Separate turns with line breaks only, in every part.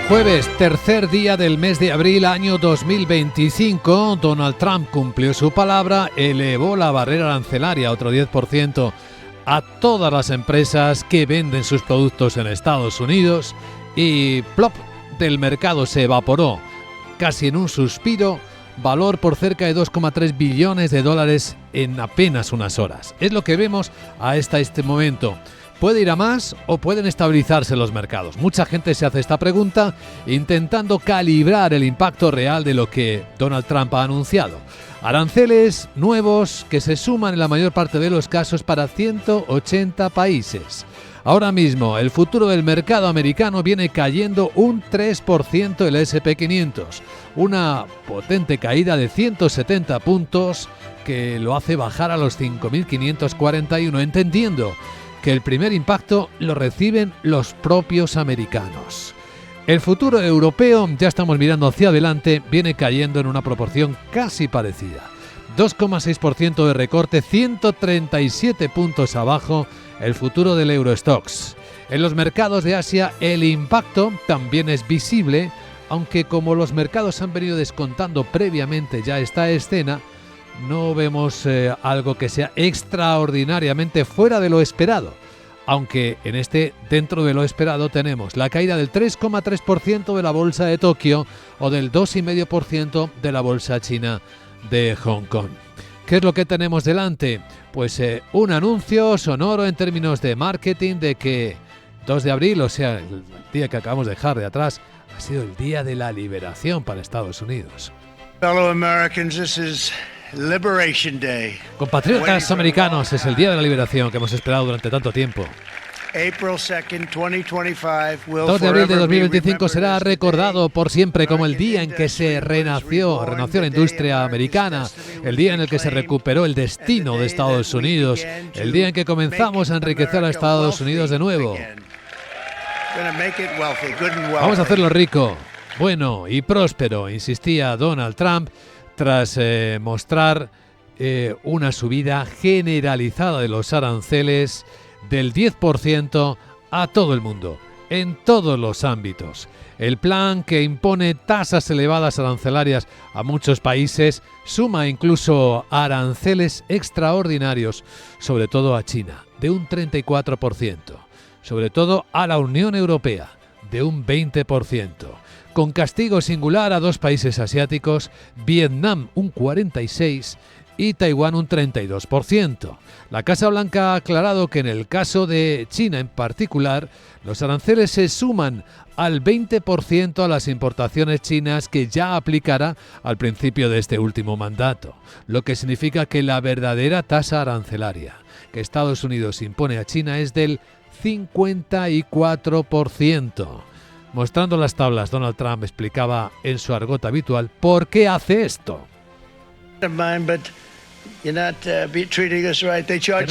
Jueves, tercer día del mes de abril, año 2025, Donald Trump cumplió su palabra, elevó la barrera arancelaria a otro 10% a todas las empresas que venden sus productos en Estados Unidos y plop, del mercado se evaporó, casi en un suspiro, valor por cerca de 2,3 billones de dólares en apenas unas horas. Es lo que vemos hasta este momento. ¿Puede ir a más o pueden estabilizarse los mercados? Mucha gente se hace esta pregunta intentando calibrar el impacto real de lo que Donald Trump ha anunciado. Aranceles nuevos que se suman en la mayor parte de los casos para 180 países. Ahora mismo el futuro del mercado americano viene cayendo un 3% el S&P 500, una potente caída de 170 puntos que lo hace bajar a los 5.541, entendiendo que el primer impacto lo reciben los propios americanos. El futuro europeo, ya estamos mirando hacia adelante, viene cayendo en una proporción casi parecida. 2,6% de recorte, 137 puntos abajo el futuro del Eurostoxx. En los mercados de Asia el impacto también es visible, aunque como los mercados han venido descontando previamente ya esta escena, no vemos algo que sea extraordinariamente fuera de lo esperado, aunque en dentro de lo esperado tenemos la caída del 3,3% de la bolsa de Tokio o del 2,5% de la bolsa china de Hong Kong. ¿Qué es lo que tenemos delante? Pues un anuncio sonoro en términos de marketing de que 2 de abril, o sea, el día que acabamos de dejar de atrás, ha sido el día de la liberación para Estados Unidos.
Fellow Americans, this is Liberation Day.
Compatriotas americanos, es el día de la liberación que hemos esperado durante tanto tiempo.
2
de abril de 2025 será recordado por siempre como el día en que se renació la industria americana, el día en el que se recuperó el destino de Estados Unidos, el día en que comenzamos a enriquecer a Estados Unidos de nuevo. Vamos a hacerlo rico, bueno y próspero, insistía Donald Trump, tras mostrar una subida generalizada de los aranceles del 10% a todo el mundo, en todos los ámbitos. El plan que impone tasas elevadas arancelarias a muchos países suma incluso aranceles extraordinarios, sobre todo a China, de un 34%, sobre todo a la Unión Europea, de un 20%. Con castigo singular a 2 países asiáticos, Vietnam un 46% y Taiwán un 32%. La Casa Blanca ha aclarado que en el caso de China en particular, los aranceles se suman al 20% a las importaciones chinas que ya aplicará al principio de este último mandato, lo que significa que la verdadera tasa arancelaria que Estados Unidos impone a China es del 54%. Mostrando las tablas, Donald Trump explicaba en su argot habitual por qué hace esto. Que no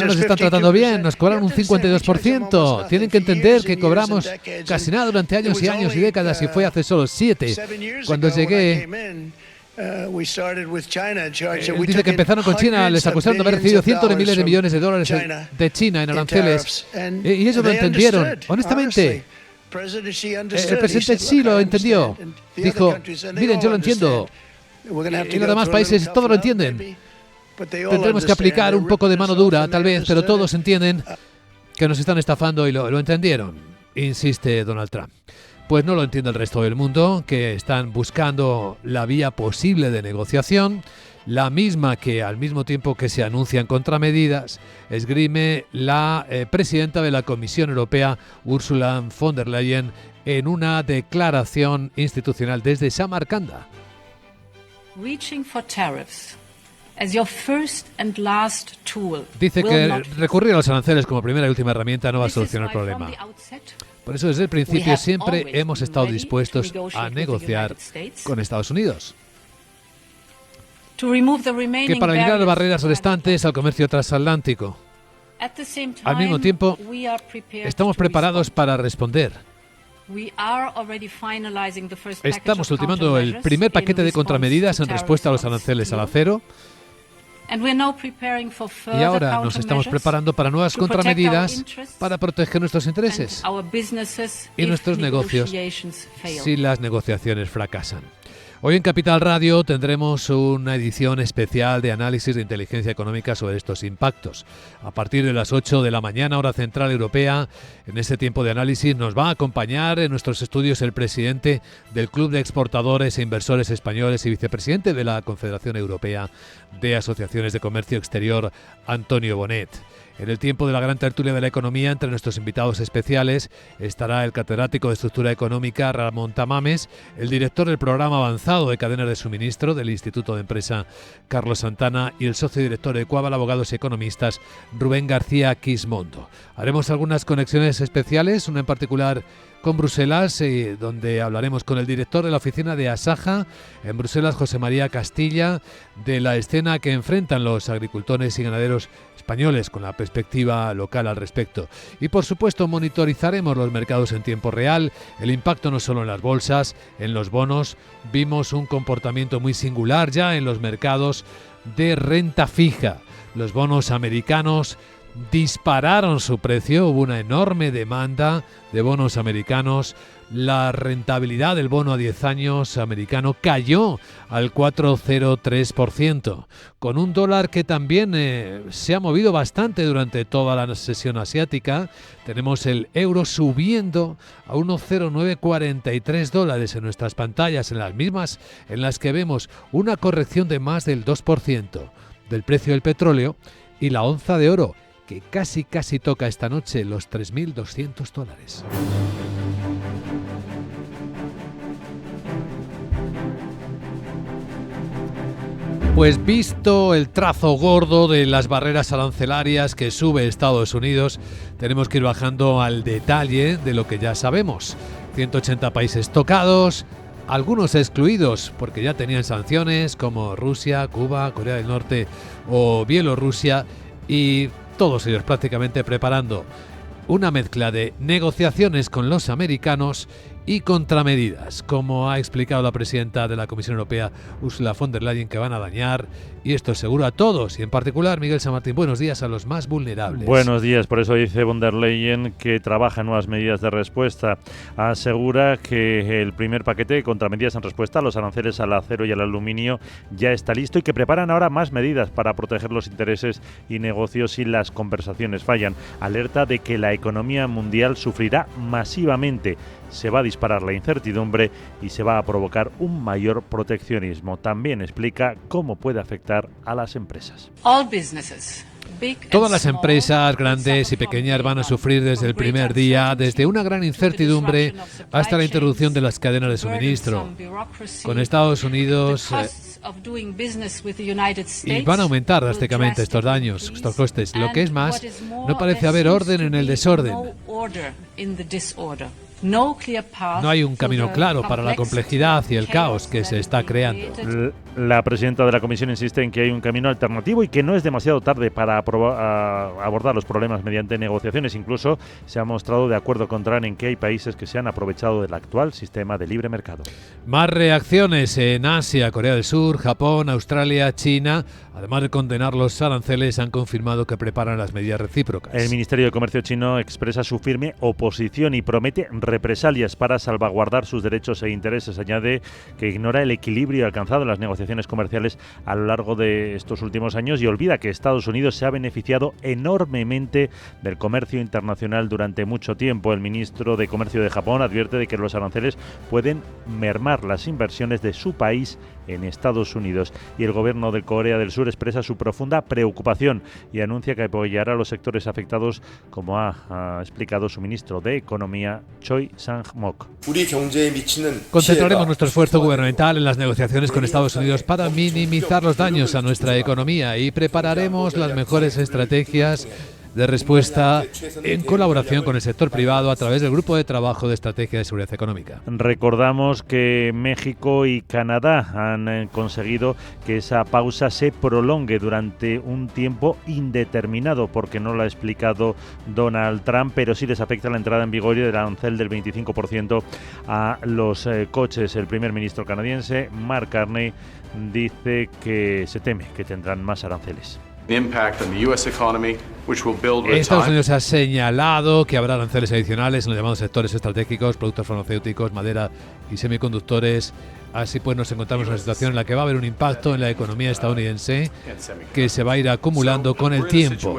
nos están tratando bien, nos cobran un 52%. Tienen que entender que cobramos casi nada durante años y años y décadas y fue hace solo 7. Cuando llegué, dice que empezaron con China, les acusaron de haber recibido cientos de miles de millones de dólares de China en aranceles. Y ellos lo entendieron, honestamente. El presidente Xi lo entendió. Dijo, miren, yo lo entiendo. Y los demás países todos lo entienden. Tendremos que aplicar un poco de mano dura, tal vez, pero todos entienden que nos están estafando y lo entendieron, insiste Donald Trump. Pues no lo entiende el resto del mundo, que están buscando la vía posible de negociación, la misma que al mismo tiempo que se anuncian contramedidas, esgrime la presidenta de la Comisión Europea, Ursula von der Leyen, en una declaración institucional desde Samarcanda. Dice que recurrir a los aranceles como primera y última herramienta no va a solucionar el problema. Por eso desde el principio siempre hemos estado dispuestos a negociar con Estados Unidos. Que para eliminar las barreras restantes al comercio transatlántico. Al mismo tiempo, estamos preparados para responder. Estamos ultimando el primer paquete de contramedidas en respuesta a los aranceles al acero Y ahora nos estamos preparando para nuevas contramedidas para proteger nuestros intereses y nuestros negocios si las negociaciones fracasan. Hoy en Capital Radio tendremos una edición especial de análisis de inteligencia económica sobre estos impactos. A partir de las 8 de la mañana, hora central europea, en este tiempo de análisis nos va a acompañar en nuestros estudios el presidente del Club de Exportadores e Inversores Españoles y vicepresidente de la Confederación Europea de Asociaciones de Comercio Exterior, Antonio Bonet. En el tiempo de la gran tertulia de la economía, entre nuestros invitados especiales, estará el catedrático de Estructura Económica, Ramón Tamames, el director del Programa Avanzado de Cadenas de Suministro del Instituto de Empresa, Carlos Santana, y el socio director de Quabal Abogados y Economistas, Rubén García Quismondo. Haremos algunas conexiones especiales, una en particular con Bruselas, donde hablaremos con el director de la oficina de Asaja en Bruselas, José María Castilla, de la escena que enfrentan los agricultores y ganaderos españoles con la perspectiva local al respecto. Y por supuesto monitorizaremos los mercados en tiempo real, el impacto no solo en las bolsas, en los bonos. Vimos un comportamiento muy singular ya en los mercados de renta fija. Los bonos americanos dispararon su precio, hubo una enorme demanda de bonos americanos. La rentabilidad del bono a 10 años americano cayó al 4,03%, con un dólar que también se ha movido bastante durante toda la sesión asiática. Tenemos el euro subiendo a 1,0943 dólares en nuestras pantallas, en las mismas en las que vemos una corrección de más del 2% del precio del petróleo y la onza de oro, que casi toca esta noche los 3.200 dólares. Pues visto el trazo gordo de las barreras arancelarias que sube Estados Unidos, tenemos que ir bajando al detalle de lo que ya sabemos. 180 países tocados, algunos excluidos porque ya tenían sanciones como Rusia, Cuba, Corea del Norte o Bielorrusia, y todos ellos prácticamente preparando una mezcla de negociaciones con los americanos y contramedidas, como ha explicado la presidenta de la Comisión Europea, Ursula von der Leyen, que van a dañar, y esto es seguro, a todos, y en particular, Miguel San Martín, buenos días, a los más vulnerables.
Buenos días, por eso dice von der Leyen que trabaja en nuevas medidas de respuesta. Asegura que el primer paquete de contramedidas en respuesta a los aranceles al acero y al aluminio ya está listo y que preparan ahora más medidas para proteger los intereses y negocios si las conversaciones fallan. Alerta de que la economía mundial sufrirá masivamente. Se va a disparar la incertidumbre y se va a provocar un mayor proteccionismo. También explica cómo puede afectar a las empresas.
Todas las empresas, grandes y pequeñas, van a sufrir desde el primer día, desde una gran incertidumbre hasta la interrupción de las cadenas de suministro. Con Estados Unidos y van a aumentar drásticamente estos daños, estos costes. Lo que es más, no parece haber orden en el desorden. No hay un camino claro para la complejidad y el caos que se está creando.
La presidenta de la Comisión insiste en que hay un camino alternativo y que no es demasiado tarde para abordar los problemas mediante negociaciones. Incluso se ha mostrado de acuerdo con Trump en que hay países que se han aprovechado del actual sistema de libre mercado.
Más reacciones en Asia, Corea del Sur, Japón, Australia, China. Además de condenar los aranceles, han confirmado que preparan las medidas recíprocas.
El Ministerio de Comercio chino expresa su firme oposición y promete represalias para salvaguardar sus derechos e intereses. Añade que ignora el equilibrio alcanzado en las negociaciones comerciales a lo largo de estos últimos años y olvida que Estados Unidos se ha beneficiado enormemente del comercio internacional durante mucho tiempo. El ministro de Comercio de Japón advierte de que los aranceles pueden mermar las inversiones de su país en Estados Unidos. Y el gobierno de Corea del Sur expresa su profunda preocupación y anuncia que apoyará a los sectores afectados, como ha explicado su ministro de Economía, Choi Sang-mok.
Concentraremos nuestro esfuerzo gubernamental en las negociaciones con Estados Unidos para minimizar los daños a nuestra economía y prepararemos las mejores estrategias de respuesta en colaboración con el sector privado a través del Grupo de Trabajo de Estrategia de Seguridad Económica.
Recordamos que México y Canadá han conseguido que esa pausa se prolongue durante un tiempo indeterminado, porque no lo ha explicado Donald Trump, pero sí les afecta la entrada en vigor del arancel del 25% a los coches. El primer ministro canadiense, Mark Carney, dice que se teme que tendrán más aranceles.
Estados Unidos ha señalado que habrá aranceles adicionales en los llamados sectores estratégicos, productos farmacéuticos, madera y semiconductores. Así pues nos encontramos en una situación en la que va a haber un impacto en la economía estadounidense que se va a ir acumulando con el tiempo.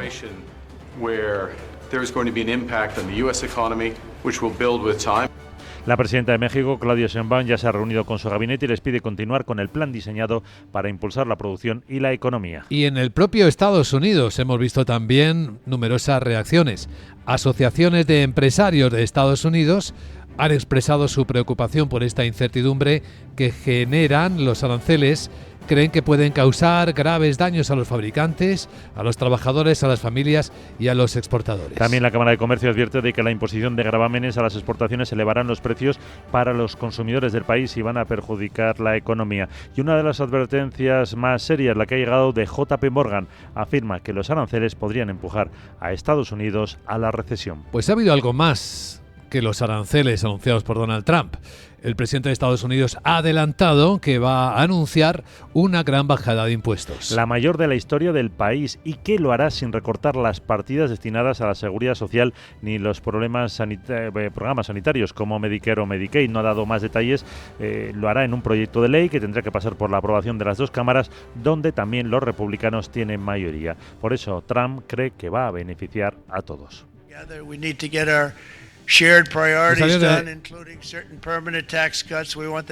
La presidenta de México, Claudia Sheinbaum, ya se ha reunido con su gabinete y les pide continuar con el plan diseñado para impulsar la producción y la economía.
Y en el propio Estados Unidos hemos visto también numerosas reacciones. Asociaciones de empresarios de Estados Unidos han expresado su preocupación por esta incertidumbre que generan los aranceles. Creen que pueden causar graves daños a los fabricantes, a los trabajadores, a las familias y a los exportadores.
También la Cámara de Comercio advierte de que la imposición de gravámenes a las exportaciones elevarán los precios para los consumidores del país y van a perjudicar la economía. Y una de las advertencias más serias, la que ha llegado de JP Morgan, afirma que los aranceles podrían empujar a Estados Unidos a la recesión.
Pues ha habido algo más que los aranceles anunciados por Donald Trump. El presidente de Estados Unidos ha adelantado que va a anunciar una gran bajada de impuestos.
La mayor de la historia del país, y que lo hará sin recortar las partidas destinadas a la seguridad social ni los programas sanitarios como Medicare o Medicaid. No ha dado más detalles. Lo hará en un proyecto de ley que tendrá que pasar por la aprobación de las dos cámaras, donde también los republicanos tienen mayoría. Por eso Trump cree que va a beneficiar a todos.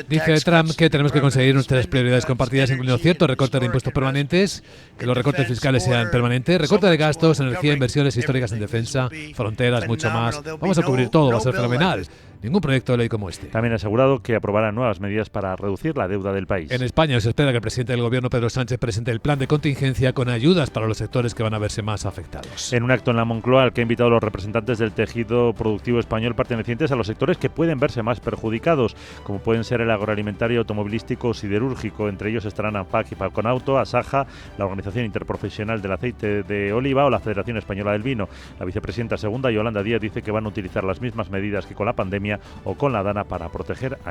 Dice Trump que tenemos que conseguir nuestras prioridades compartidas, incluyendo ciertos recortes de impuestos permanentes, que los recortes fiscales sean permanentes, recorte de gastos, energía, inversiones históricas en defensa, fronteras, mucho más. Vamos a cubrir todo, va a ser fenomenal. Ningún proyecto de ley como este.
También ha asegurado que aprobará nuevas medidas para reducir la deuda del país.
En España se espera que el presidente del gobierno, Pedro Sánchez, presente el plan de contingencia con ayudas para los sectores que van a verse más afectados.
En un acto en la Moncloa, al que ha invitado a los representantes del tejido productivo español pertenecientes a los sectores que pueden verse más perjudicados, como pueden ser el agroalimentario, automovilístico o siderúrgico. Entre ellos estarán ANFAC y Falconauto, Asaja, la Organización Interprofesional del Aceite de Oliva o la Federación Española del Vino. La vicepresidenta segunda, Yolanda Díaz, dice que van a utilizar las mismas medidas que con la pandemia o con la DANA para proteger a